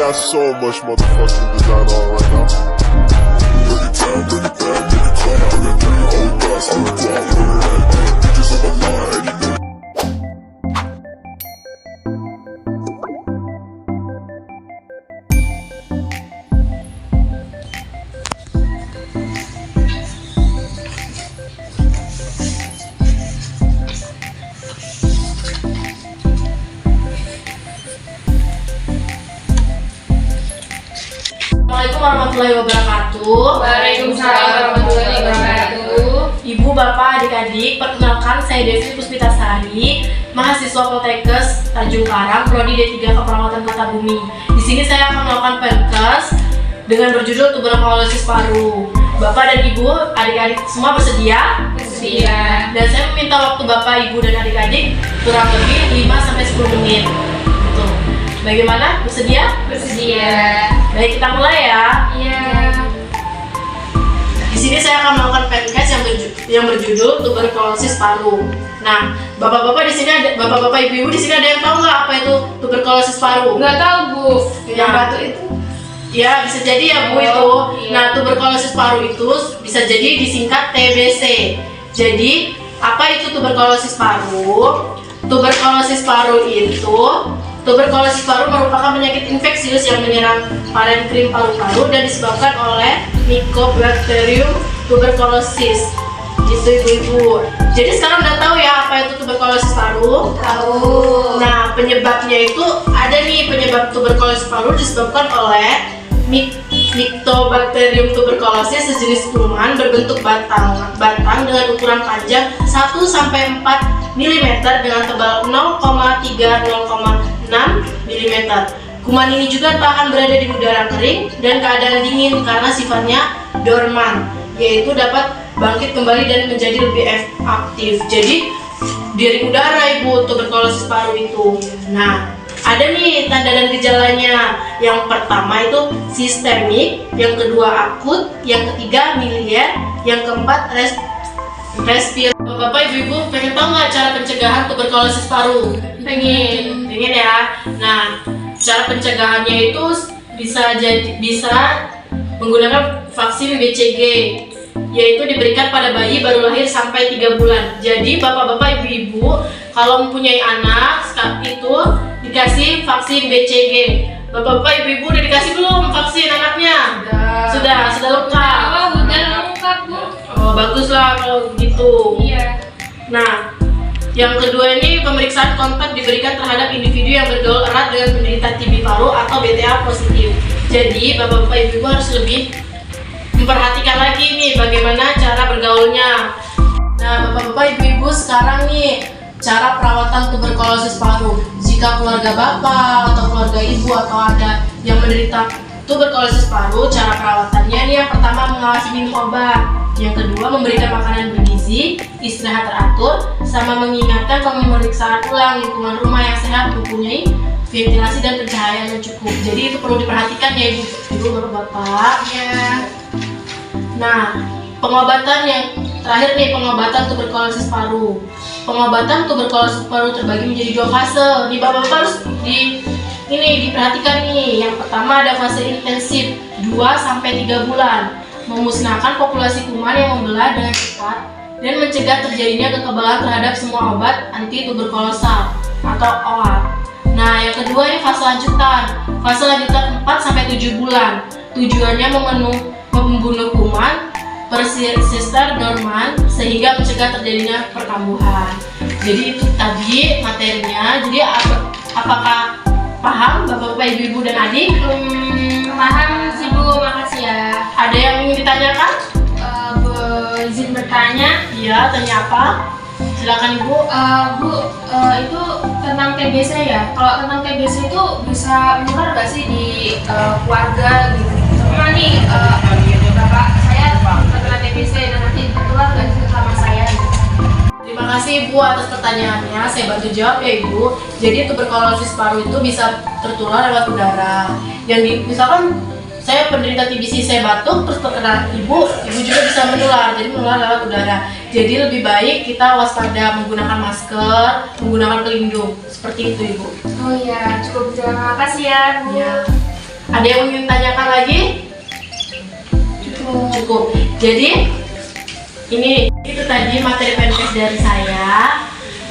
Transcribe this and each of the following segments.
got so much motherfucking design on right now. Bring it down, bring it down, make it clap. I got 3 old guys on the block, where it at? Bitches on my line, and you know. Assalamualaikum warahmatullahi wabarakatuh. Waalaikumsalam warahmatullahi wabarakatuh. Ibu, bapak, adik-adik, perkenalkan saya Devi Puspitasari, mahasiswa Poltekkes Tanjung Karang, prodi D3 Keperawatan Kota Bumi. Di sini saya akan melakukan penkes dengan berjudul tuberkulosis paru. Bapak dan ibu, adik-adik semua bersedia? Bersedia. Dan saya meminta waktu bapak, ibu, dan adik-adik kurang lebih 5-10 menit. Gitu. Bagaimana? Bersedia? Bersedia. Baik, kita mulai ya. Iya. Di sini saya akan melakukan penkes yang berjudul tuberkulosis paru. Nah, bapak-bapak di sini ada, bapak-bapak ibu-ibu di sini ada yang tahu nggak apa itu tuberkulosis paru? Nggak tahu, Bu. Yang Nah, batu itu. Ya, bisa jadi ya Bu Oh, itu. iya. Nah, tuberkulosis paru itu bisa jadi disingkat TBC. Jadi, apa itu tuberkulosis paru? Tuberkulosis paru merupakan penyakit infeksius yang menyerang parenkrim paru-paru dan disebabkan oleh Mycobacterium tuberculosis. Gitu ibu-ibu. Jadi sekarang udah tahu ya apa itu tuberkulosis paru? Tahu. Nah, penyebabnya itu ada nih, penyebab tuberkulosis paru disebabkan oleh Mycobacterium tuberculosis, sejenis kuman berbentuk batang dengan ukuran panjang 1-4 mm dengan tebal 0,3-0,6 mm. Kuman ini juga tahan berada di udara kering dan keadaan dingin karena sifatnya dorman, yaitu dapat bangkit kembali dan menjadi lebih aktif. Jadi dari udara ibu tuberkulosis paru itu. Nah, ada nih tanda dan gejalanya. Yang pertama itu sistemik, yang kedua akut, yang ketiga miliar, yang keempat respirator. Bapak ibu-ibu pengen tahu nggak cara pencegahan tuberkulosis paru? Pengen ya. Nah, cara pencegahannya itu bisa menggunakan vaksin BCG, yaitu diberikan pada bayi baru lahir sampai 3 bulan. Jadi bapak-bapak ibu-ibu kalau mempunyai anak itu dikasih vaksin BCG. Bapak-bapak ibu-ibu udah dikasih belum vaksin anaknya? Sudah lengkap. Oh, udah lengkap, Bu. Oh, baguslah kalau gitu. Iya. Nah, yang kedua ini pemeriksaan kontak diberikan terhadap individu yang bergaul erat dengan penderita TB paru atau BTA positif. Jadi bapak-bapak ibu-ibu harus lebih memperhatikan lagi nih bagaimana cara bergaulnya. Nah, bapak-bapak ibu-ibu sekarang nih cara perawatan tuberkulosis paru. Jika keluarga bapak atau keluarga ibu atau ada yang menderita tuberkulosis paru, cara perawatannya nih yang pertama mengawasi minum obat, yang kedua memberikan makanan bergizi, istirahat teratur, sama mengingatkan pemeriksaan ulang lingkungan rumah yang sehat, mempunyai ventilasi dan pencahayaan yang cukup. Jadi itu perlu diperhatikan ya ibu bapak-bapak. Iya. Nah, pengobatan yang terakhir nih, pengobatan tuberkulosis paru. Pengobatan tuberkulosis paru terbagi menjadi 2 fase. Nih bapak-bapak harus diperhatikan nih. Yang pertama ada fase intensif 2-3 bulan, memusnahkan populasi kuman yang membelah dengan cepat dan mencegah terjadinya kekebalan terhadap semua obat anti tuberkulosa atau OAT. Nah, yang kedua ini fase lanjutan. Fase lanjutan 4-7 bulan. Tujuannya membunuh kuman persistent dorman sehingga mencegah terjadinya perkambuhan. Jadi itu tadi materinya. Jadi apakah paham bapak-bapak, ibu-ibu dan adik? Paham sih, Bu. Makasih ya. Ada yang ingin ditanyakan? Izin bertanya. Iya, tanya apa? Silakan ibu. Bu, itu tentang TBC ya. Kalau tentang TBC itu bisa menular nggak sih di keluarga gitu? Sama nih, bapak saya terkena TBC dan nanti tertular nggak sih sama saya? Gitu. Terima kasih ibu atas pertanyaannya. Saya bantu jawab ya ibu. Jadi tuberkulosis paru itu bisa tertular lewat udara. Misalkan saya penderita TBC, saya batuk terus terkena ibu juga bisa menular. Jadi menular lewat udara. Jadi lebih baik kita waspada menggunakan masker, menggunakan pelindung. Seperti itu ibu. Oh iya, cukup. Terima kasih ya, Bu. Ya. Ada yang ingin tanyakan lagi? Cukup. Jadi ini itu tadi materi PNPS dari saya.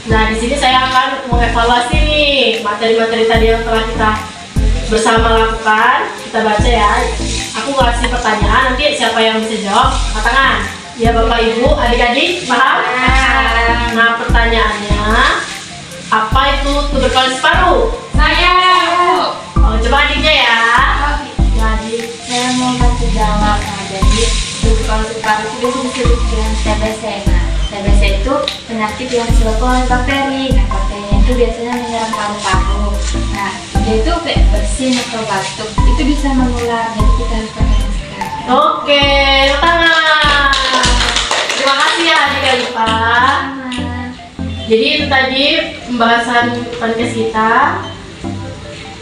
Nah, di sini saya akan mengevaluasi nih materi-materi tadi yang telah kita bersama lakukan. Kita baca ya. Aku kasih pertanyaan, nanti siapa yang bisa jawab angkat tangan. Ya Bapak Ibu, adik-adik, paham? Nah, pertanyaannya, apa itu tuberkulosis paru? Saya. Oh, coba adiknya ya. Ya, adik. Saya mau bantu jawab. Nah, jadi tuberkulosis paru itu biasa disebut dengan TBC. Nah, TBC itu penyakit yang disebabkan oleh bakteri. Nah, bakterinya itu biasanya menyerang paru-paru. Nah, dia itu kayak bersin atau batuk. Itu bisa menular. Jadi kita harus pakai masker. Oke, tangan. Terima kasih ya adik-adik Pak. Jadi itu tadi pembahasan podcast kita.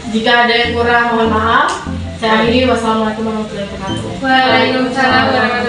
Jika ada yang kurang mohon maaf. Saya akhiri. Wassalamualaikum warahmatullahi wabarakatuh. Waalaikumsalam warahmatullahi